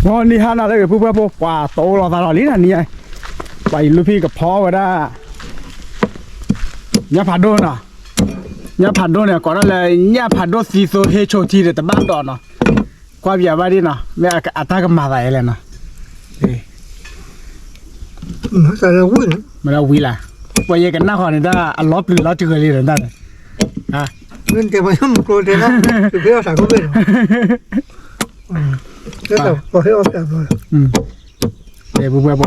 ngon đi ha nào đây bố bố quả tổ lò ta lò lý là ní ai bảy lúc khi gặp phó vào đó nhà phạt đô nè nhà phạt đô này có đó là nhà phạt đô xì xô hết chỗ chi để tao bắt đòn nè qua bây giờ ba đi nè mẹ à ta cái mà vậy này nè nó sẽ là vui mà đâu vui là bây giờ cái nào họ này ta ăn lót lừa lót chơi người đi này à nên cái mà một cô thế đó thì biết là có biết rất là có hiểu được rồi để bố bố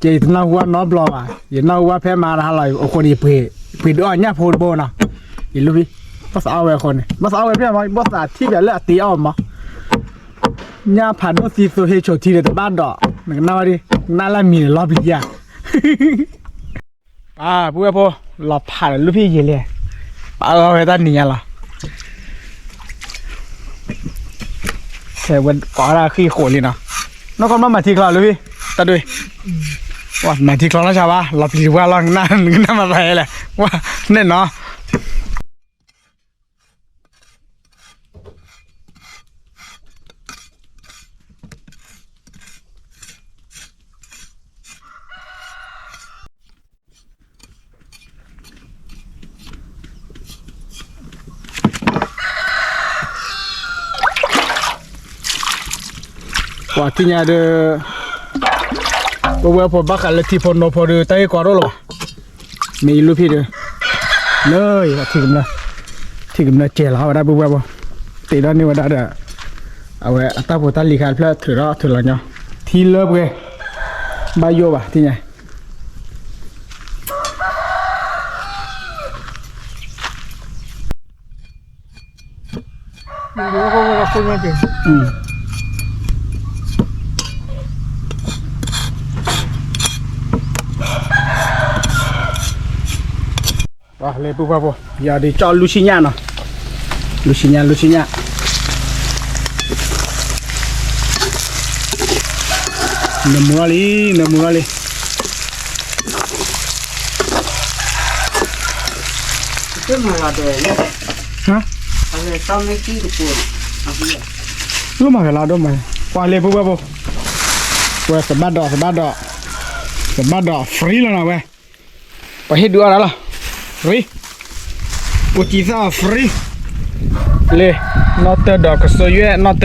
chị nó qua nó blo à chị nó qua phê mà là lại ởคนนี้เปิดด้วยเนี่ยพูดโบนะอีลูกพี่ภาษาเอาไว้คนนี้ภาษาเอาไว้เพื่อนมาภาษาที่แบบเลือดตีเอามาเนี่ยผ่านด้วยซีซูเฮโชทีเด็ดบ้านดอกเหมือนน่าดิน่าละมีรอบลีอ่ะพูดไปเราผ่านลูกพี่เยเลยเอาไว้ด้านนี้ล่ะแต่วันก่อนเราขี้โขนเลยนะน้องคนมาทีคลาลูกพี่ตัดด้วยว่ามาที่คลองแล้วใช่ปะเราพิจารณาลองนั่นมาไปเลยว่าเน่นเนาะว่าที่เนี่ยเด้อว่าพอบักอะไรที่พอโนพอเดือไต้กว่ารู้หรอมีลูกพี่เด้อเลยที่กำลังเจแล้วได้บุบบ่ตีด้านนี้ว่าได้เด้อเอาไว้ตาพอตาลีกันเพื่อถือแล้วเนาะที่เลิกเว้ยบายโยบ่ะที่ไหนเดี๋ยวเขาก็คุยมาจริงว่าเลยปุ๊บปุ๊บอย่าดิจอลูชิญาเนาะลูชิญาเนื้อมัวเลยก็มาละเดี๋ยวฮะอะไรต้องไม่ขี้กับปุ่นรู้มาเหรอดูมาว่าเลยปุ๊บปุ๊บว่าสบัดดอกฟรีแล้วนะเว้ยไปให้ดูอะไรล่ะfree Putisa free le not dog so you not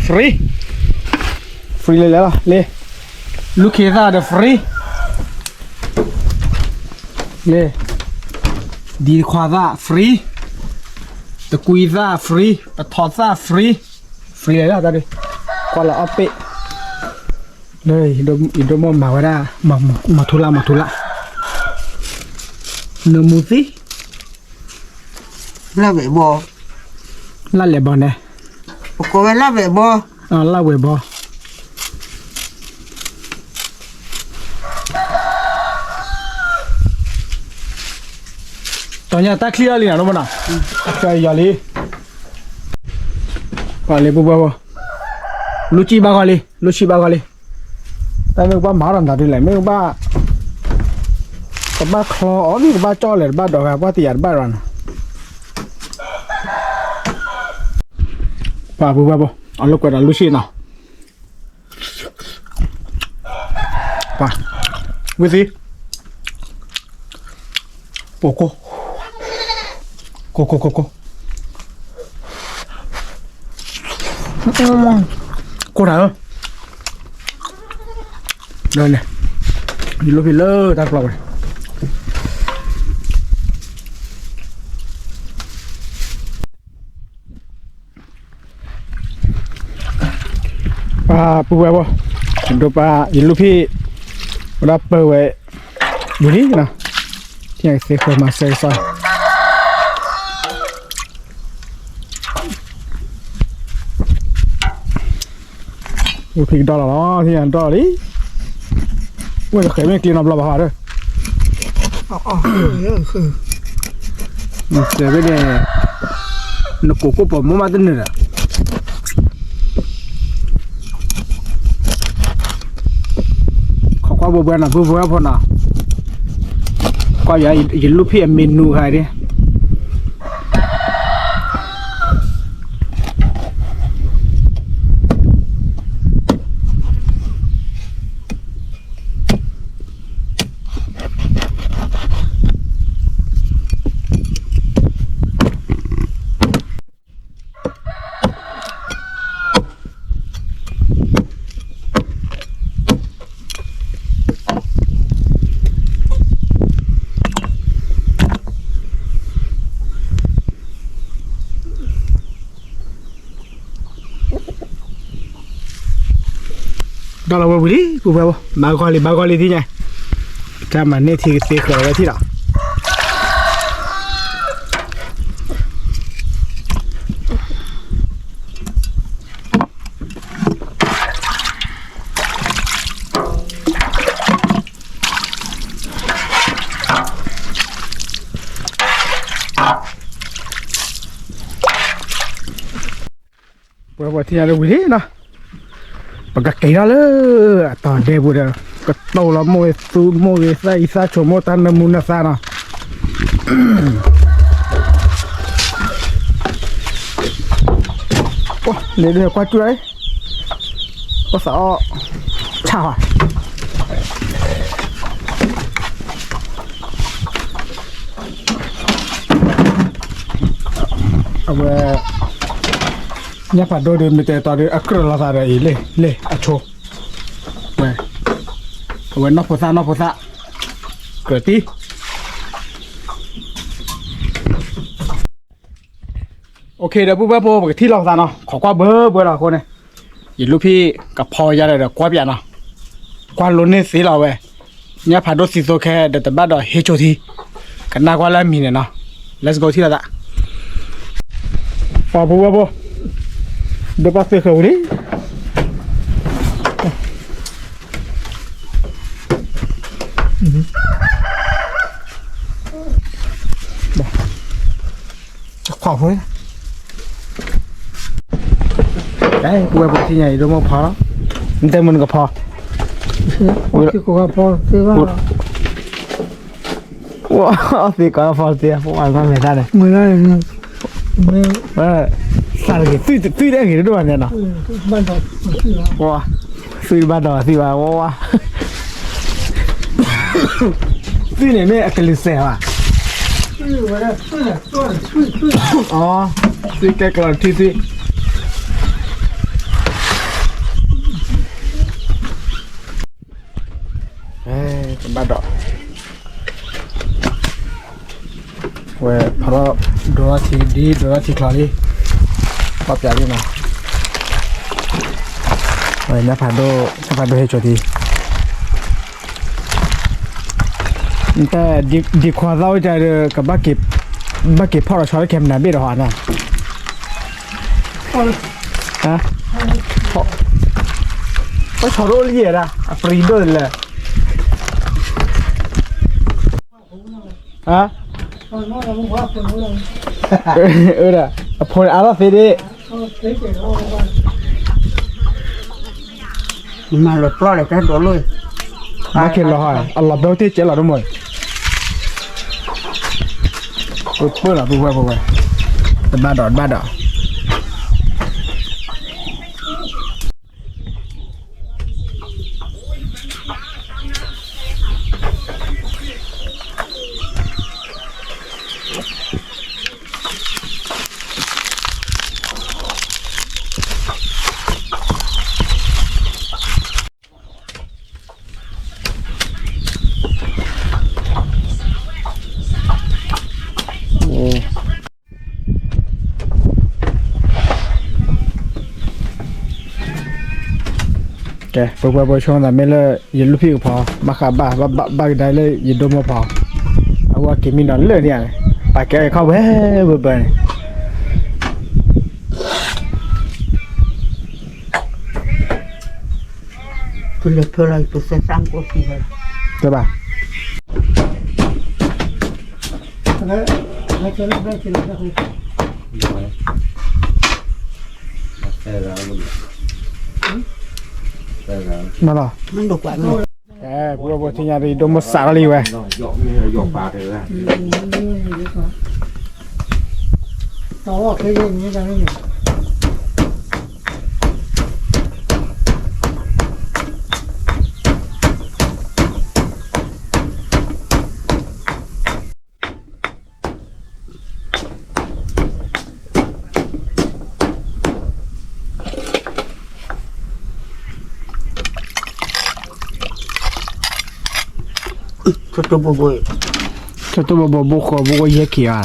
free le la le look here the free le di khwaza free the kuiza free the thosa free le ta đi qua là ope đây indo mà vào ra mà thu la nơ mu tí là vậy bò là lẻ bò này có cái là vậy bò là vậy bò tao nhà ta clear liền đúng không nào chơi giờ đi vào đi bùa luchi ba gọi đi tại mấy ba máu làm gì lại mấy ba ba kho đi ba cho lại ba đỏ ba tiền ba rồi ba bố ăn lúc quay là lucy nào ba với gì cô nào ơ đây này đi lúc lơ ta rồiปุ๊บปุ๊บดูปลาอิลูพี่รับเปิดไว้อยู่นี่นะที่ไหนเสียคนมาเสียซอยดูพริกดอลลาร์ที่อันดอลลี่ว่าจะเคยไม่กินน้ำปลาบ้าด้วยเดี๋ยวไปเนี่ยนกกูผมมาตั้งเนี่ยqua bờ bên là vừa phun nào qua giờ lúc hiện menu hay đi đó là bữa đi bữa bữa bà gọi đi nhỉ cha mà nên thì tiệc khởi cái gì đó bữa thì là bữa đi nó bà cái đó là toàn đều bữa đó cái tàu là mồi sa chỗ mồi tan muốn là sao nào để được qua chuối đấy có sợ chào à ông nhà phải đôi đường mình tới đây akro là sao đấy lê acho vậy nó phô sa cửa tí okเดี๋ยวปุ๊บปุ๊บที่ลองซะเนาะขอกว่าเบอร์ละคนเนี่ยอีลูกพี่กับพอยาเลยเดี๋ยวกว่าเปียเนาะกว่าลุ้นนี่สิเราเว้ยเนี่ยผ่านรถสีโซแค่เดี๋ยวแต่บ้านดอกเฮโชทีกันน่ากว่าแล้วมีเนี่ยเนาะ let's go ที่ละพอปุ๊บเดี๋ยวไปซื้อเขาดิจะขอบเลยได้กูไปที่ไหนดูมาพอแล้วมันเต็มมันก็พอที่กูก็พอที่ว่าว้าวสิก็พอสิพวกมันไม่ได้เลยไม่ได้ไม่สั่งกี่ซื้อได้กี่ด้วยเนี่ยนะบ้านดอกว้าซื้อบ้านดอกสิว่าว้าซื้อเนี่ยไม่อักลิเซ่ว่ะอ๋อซื้อแกกระที่ซื้อบ้านดอกเว้ยเพราะดูว่าทีดีดูว่าทีคลอรีปอบใจดีนะเว้ยเนี่ยผ่านดูให้โจทีแต่ดีความเราใจเด้อกับบ้าเก็บพ่อเราชอบเข้มหนาเบี้ยหอน่ะฮะก็ชอบรู้เยอะนะปรีโดนเลยฮะเด้อพออะไรสิดิมาหลดปลอดเลยแค่ตัวเลยมาเขียนเราให้อัลลอฮ์เบลที่เจ้าเราด้วยมั้ยปุ๊บล่ะปุ๊บแต่บ้าดอกแกปุ๊บช่วงนั้นไม่เลยยินลูกพี่ก็พอมาขับบ้าได้เลยยินดมพอเอาว่ากินมีนอนเลยเนี่ยปากแกเข้าเว้ยเบื่อคือเลือกเท่าไรตัวเส้นสร้างก็สิเลยใช่ป่ะมาหรอมันดกกว่ามั้ยปุ๊บที่ยาดีดมสารลีเว้ยหยอกปากเลยต่อว่าเคยเล่นนี้กันไหมเนี่ยChoto bobo buko yeki ya.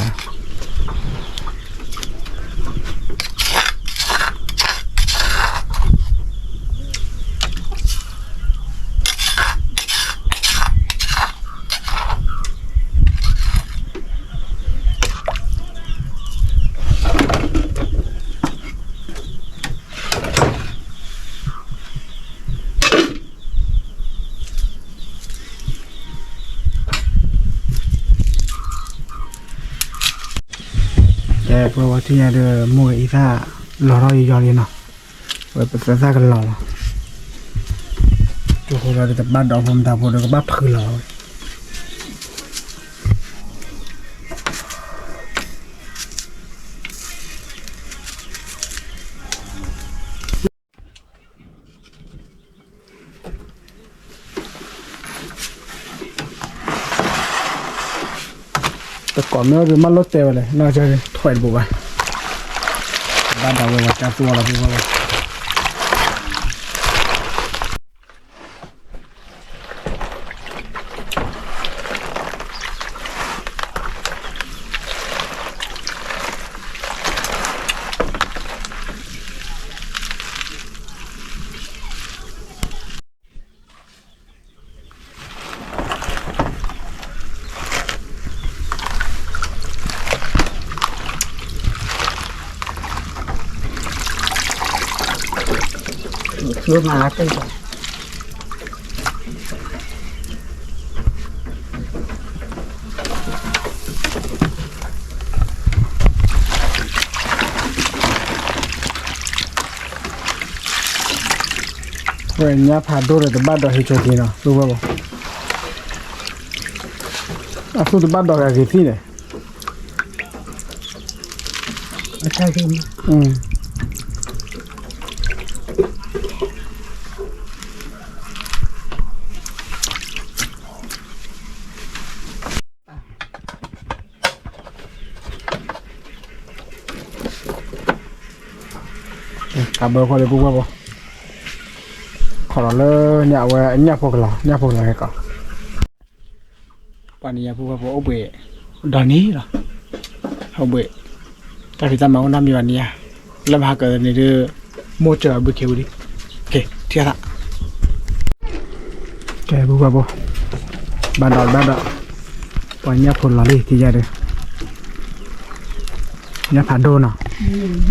เพราะว่าที่นี่เดือมัวอีซ่าหล่อๆยอๆเลยเนาะไว้เป็นซ่ากันหล่อตัวคนเราจะบ้านดอกผมตาผมเราก็บ้าพื้นหล่อแต่ก่อนไม่รู้มันรถเตะเลยน่าจะถอยบุบไปบ้านเราเลยว่าจะตัวเราบุบไปchưa mà tới rồi เว้ยเนี่ยผ่านตัวเลยแต่บ้านดอกเฮโชตีเนาะรู้ป่ะบ่สู้แต่บ้านดอกอะไรที่เนี่ย ở đây đi กลับเบอร์คนเลยปุ๊บป่ะบ่ขอเลยเนี่ยเว้ยเนี่ยพวกเราให้ก่อนปานนี้ปุ๊บป่ะบ่เอาเบะดอนนี้เหรอเอาเบะแต่ที่จำมาว่าน้ำมีวันนี้แล้วมาเกิดในเรื่องโมเจอร์บุกเขวดิโอเคเที่ยละแกปุ๊บป่ะบ่บ้านดอกปานเนี่ยผลละเลยที่ใหญ่เลยเนี่ยผ่านโดนเนาะด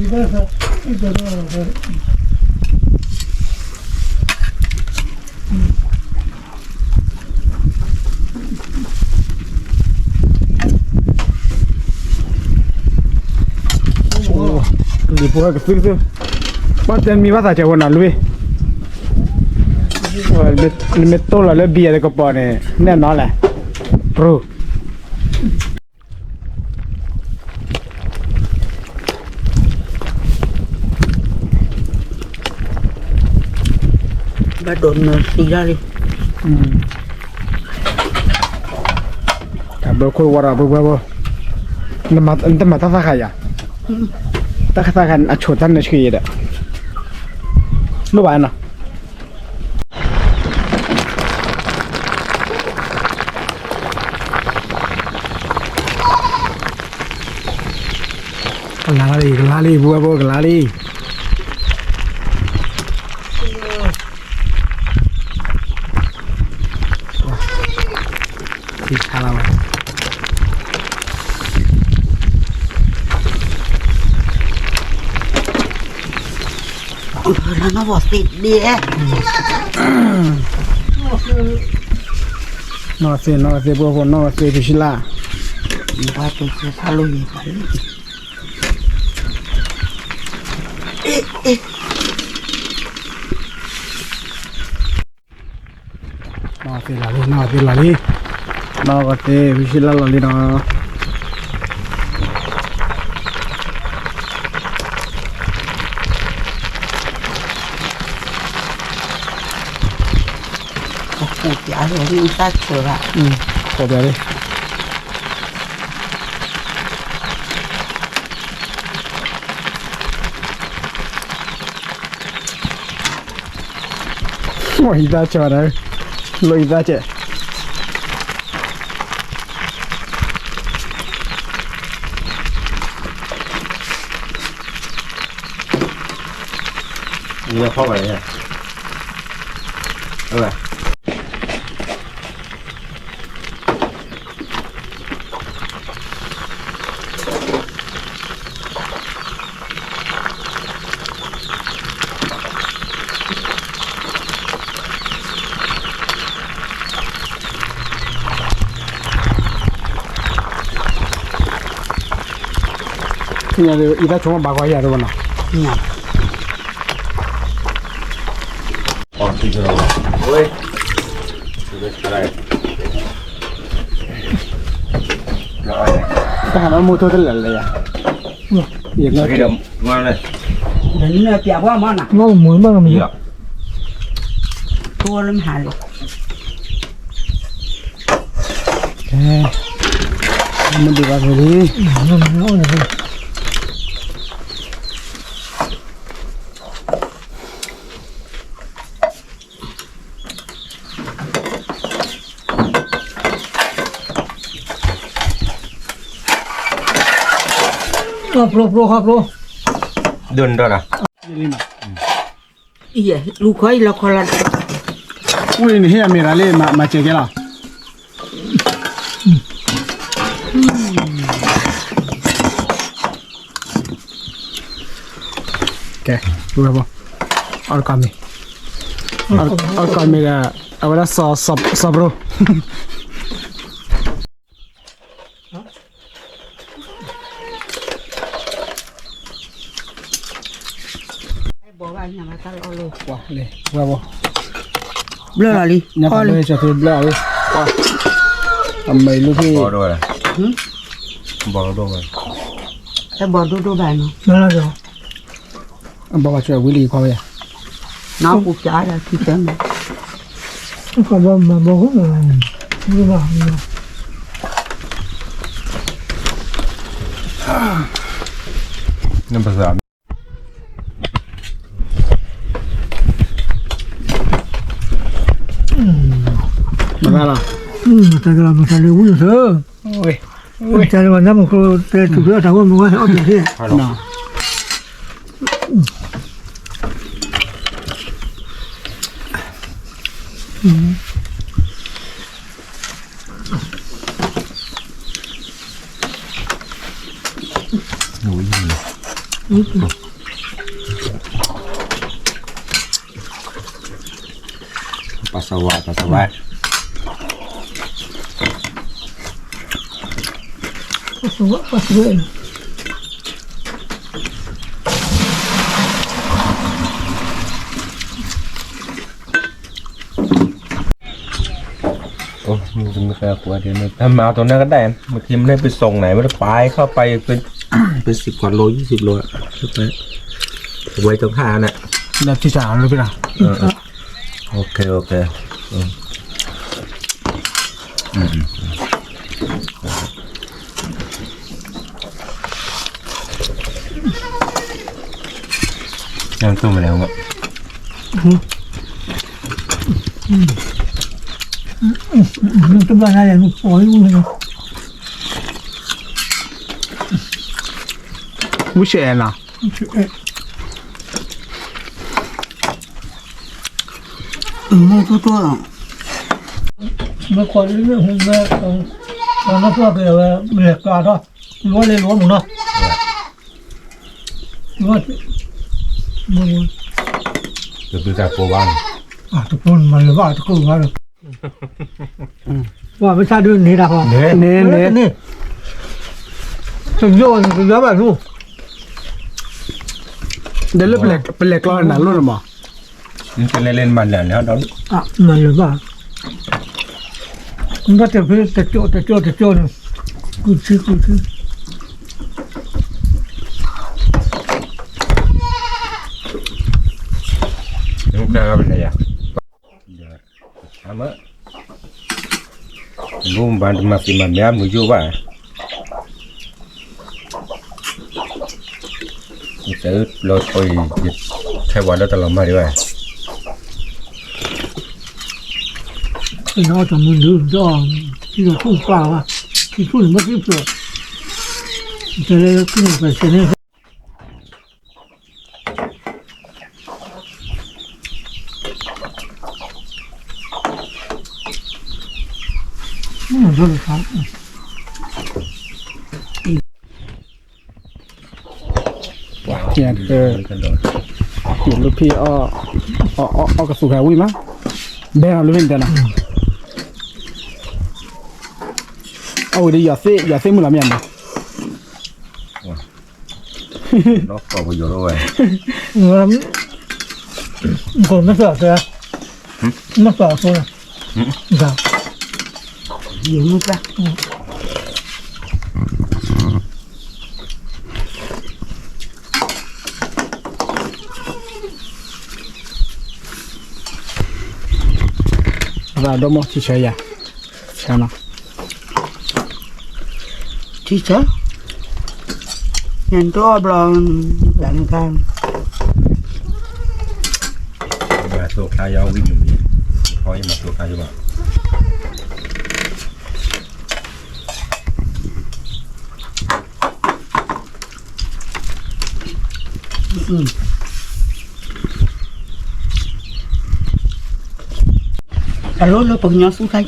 ีพวกก็ซื้อบ้านเจนมีภาษาเจ้าหน้าลุยเมตโต้แล้วเบียร์ก็ปอเนี่ยแน่นอนแหละโปร bà đồn xì ra đi แต่เบอร์คุยวาระเบอร์นั่นมาตั้งมาตั้งสักใครอ่ะตั้งสักกันอัดชดท่านในชีวิตอ่ะรู้ป่ะเนาะกลาลีบัวกลาลีที่ชาลาวะnó bỏ xịt đi ấy นอเซบัวคนนอเซพิชิล่า qua tôi sẽ thả luôn gì vậy นอเซลาลีนอก็เซพิชิล่าลาลีเนาะ cụ chả rồi đi ta sửa lại ขอเดี๋ยวดิโอ้ยได้เจอเลยลุยได้เจอ นี่เข้าไปเนี่ยอะไร เ ที่นี่อีตาชงบากว่าอย่ารู้นะ เนี่ย อ๋อที่เราเฮ้ยอะไรอะไร แต่หามันมูตัวเป็นอะไรอ่ะอย่างเงี้ย cái đầm ngon này เดี๋ยวนี้เนี่ยเปียกว่ามันอ่ะ งอหมุนบ้างมี gì ạ ตัวเริ่มหายเลย แค่มันดีกว่าเลยครับโปร đơn đó là อีลูกเคยเราคนละ อุ้ยนี่เฮียมีอะไรมาเจอกันหรอแกดูครับผมเอากามีเอากามีก็เอาไว้ซอบโร บอกว่าอย่างไรก็เอาเลย ว้าเลยว่าบ่ เบลอเลย เนี่ยเขาเลยจะถือเบลอเลยว้าทำไมลูกพี่ bò đôi này bò đôi này แต่บอกดูแบบนี้ นั่นแหละจ้ะบอกว่าช่วยวิลีเขาไป น้องกูจ่ายแล้วที่เต็มเลย ก็บอกมาบอกว่าไม่ว่า năm bây giờ มันอะไร แต่เราไม่ใช่เรื่องวุ่นเถอะ โอ้ย แต่วันนั้นมันก็เตะถูกเรื่องทางว่ามันว่าเอาอย่างที่ hai lon น่ะ núi gì này pasawat ปัสสาวะ โอ้มันไม่กล้ากลัวเดี๋ยวนี้ถ้ามาเอาตัวนั้นก็ได้บางทีมันได้ไปส่งไหนไม่ได้ไปเข้าไปเป็น เป็น10 กว่าโล20 โลอะเข้าไปไว้ตรงท่าน่ะ แล้วที่จ่าเลยพี่นะ โอเคโอเคยังตู้มาแล้วอ่ะ มันจะมาอะไรมันปล่อยมัน วิเชียนน่ะ มันตัว มันคอยเรื่องมันตอนนั้นพวกเราเรียกกาดล้วนเลยล้วนหมดเนาะล้วนมัน เดี๋ยวดูจากโปรบ้าน ทุกคนมันเลยว่าทุกคนว่าว่าไม่ใช่เรื่องนี้นะพ่อ เน้น นี่ถึงโยนถึงแล้วแบบนู้ เดี๋ยวเลือกเป็นเหล็กร้อนหนารุ่นหรือเปล่า มันจะเล่นมันแหละแล้วเรา มันเลยว่ามันก็จะเป็นแต่โจกูชื่อ ลูกแกก็เป็นอะไรอ่ะทำเมื่อรู้มันมากินมันแม่มืออยู่ว่าจะเราไปใช้วันแล้วตลอดมาด้วย ที่เราจะมึงดูจอที่เราทุ่งฟ้าว่าที่ทุ่งไม่ที่เปลือกจะเลยขึ้นไปเสนอมันรู้ครับ เนี่ยคือเห็นลูกพี่อ้อกระสุนแหวิ่งมั้งแบงเอาลูกเป็นแต่ละเอาเดี๋ยวอย่าเซ่มือละเมียนนะ นอกก็ไปอยู่ด้วย คนไม่สอบเลยไม่สอบคนอ่ะครับ nhiều như vậy เราดมอที่เชียร์ใช่ไหม chi chứ nhìn to bờ lạnh càng มาตัวขายาววิ่งอยู่นี่เขายังมาตัวขายาว lối nó phần nhỏ xuống thấy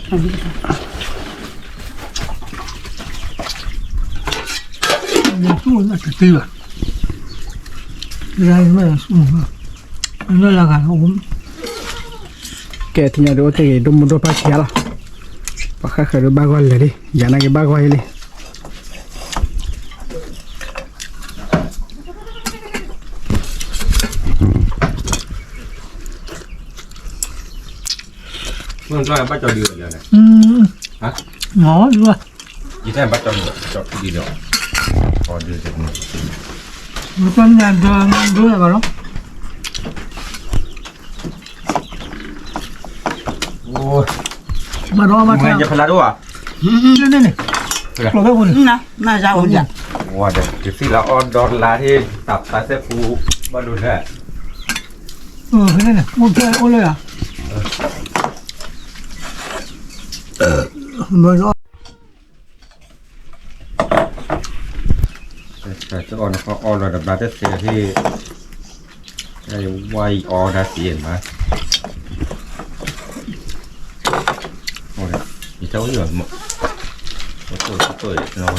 mình xuống là cái tiêu à ra mới là xuống nó là cả ốm แกที่นี่ดูที่ดมดูปลาเชียร์ละปลาข้าเคยดูบ้าก้อนเลยดิอย่านั่งกินบ้าก้อนเลย เมื่อก่อนป้าจอดีเลยนะ ฮะ nhỏ chưa ยี่แท้ป้าจอดีเดียวพอดีเสร็จ nó con nhà đứa là vào đó โอ้ย mà đó mà มึง theo จะพลาด้วย đây đây này rồi cái quần nè mà ra ổn dạ ว่าเดี๋ยวสิเราออนดอลลาร์ที่ตับตาเซฟูมาดูแล cái này này ôn chơi ônเลยà mới đó แต่จะออนเขาออนระดับดาเตเซียที่ได้ไวออดาเซียนมาโอ้ยมีเจ้าอยู่หมดตัวน้อย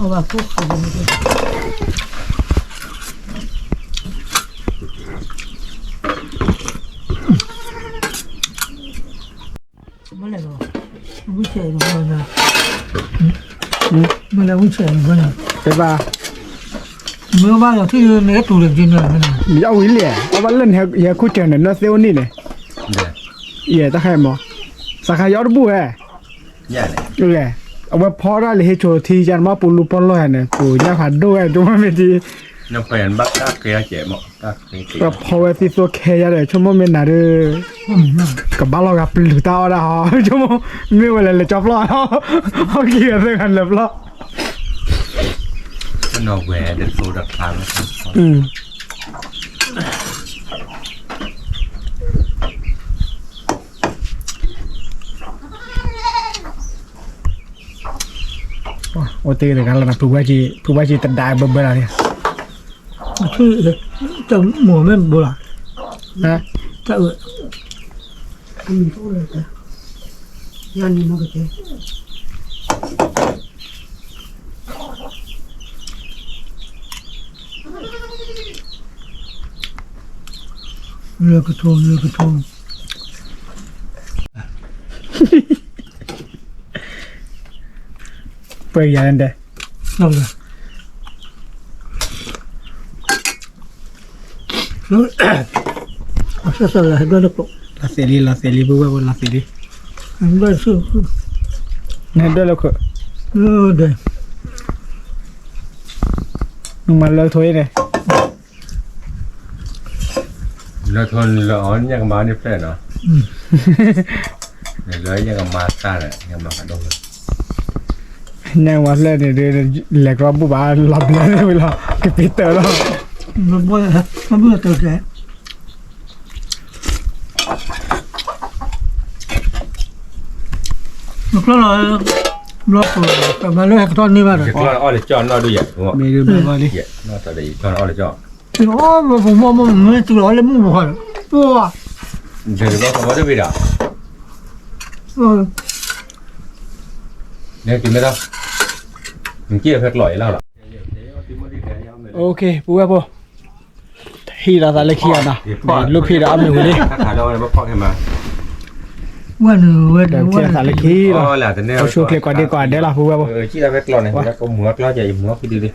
ô bà phúc không mới này rồi vui chơi rồi nè mới là vui chơi rồi nè ใช่ป่ะ mưa bao giờ thì nét tủ được trên này nè มีเอาวิลเลยเอาวันเล่นเฮียคู่เจอเนี่ยน่าเซลนี่เนี่ย เดี๋ยว เหี้ยตะไคร้หมอสักขายอดบุ้ย แย่เลย ดูเลยเอาไว้พอได้เลยโชว์ทีจันมาปูลูปอนลอยเนี่ยปูย่าผัดด้วยดูมันไม่ดี น้ำเปลี่ยนบักกักเกียเจ๋หมดกักเกีย ก็พอไว้ที่ตัวเคยเลยชั่วโมงเมนนาเด้อกับบ้านเรากับปลือตาได้ฮะชั่วโมงไม่เวลาเลยจอบล้อเขาเกี่ยวกันเลยล้อ มันเอาแหวนเดินโซดักทาง โอตีเลยกันแล้วนะผู้ว่าจีตัดได้เบิ่มๆเนี่ย chứ chấm mùa men bồ lạc นะ ta ơi mình phúc rồi cả dân nó cái gì lừa cái thôn เปิดอย่างนั้นเด้ đâu rồi nó sẽ là đó được ลาเซรีผู้ว่าบนลาเซรี anh đây sư นั่นด้วยแล้วคือ đây มึงมาเลิกถ้วยเนี่ย เราทนเราอ่อนยังมาเนี่ยแค่เนาะเลยยังมาซ่าเลยยังมาขัดดง ยังวันแรกเนี่ยเดี๋ยวแหลกรอบบุบาหลับเลยเวลาเก็บปีเตอร์แล้ว nó vừa từ cái lúc đó là nó phải mà lấy cái con đi vào เดี๋ rồi ยวเราอ้อเลยจอนเราดูอย่างหัว มีดูแบบว่าดิ เหี้ยน่าจะได้จอนอ้อเลยจอน thì nó màผมมองมันไม่ตัวเลยมึงบอกตัว เดี๋ยวเราสมมติว่า เนี่ยกินไม่ได้มันเกี่ยวเผ็ดลอยแล้วหรอ โอเคผู้ว่าปุ๊ฮีราตาเลคียนะลูกพี่เราเอาหนึ่งคนนี้ ถ้าขาเราเนี่ยมาเพาะให้มา วันวัน เดี๋ยวเชียร์สารคี อ๋ เหรอ อแหละแต่เนี่ย เอาชูเคลียร์ก่อนดีกว่าเดี๋ยวเราพูดว่า ชี้เราไปกลอนเนี่ยแล้วก็หมูกล้อใหญ่หมูพี่ดูดิ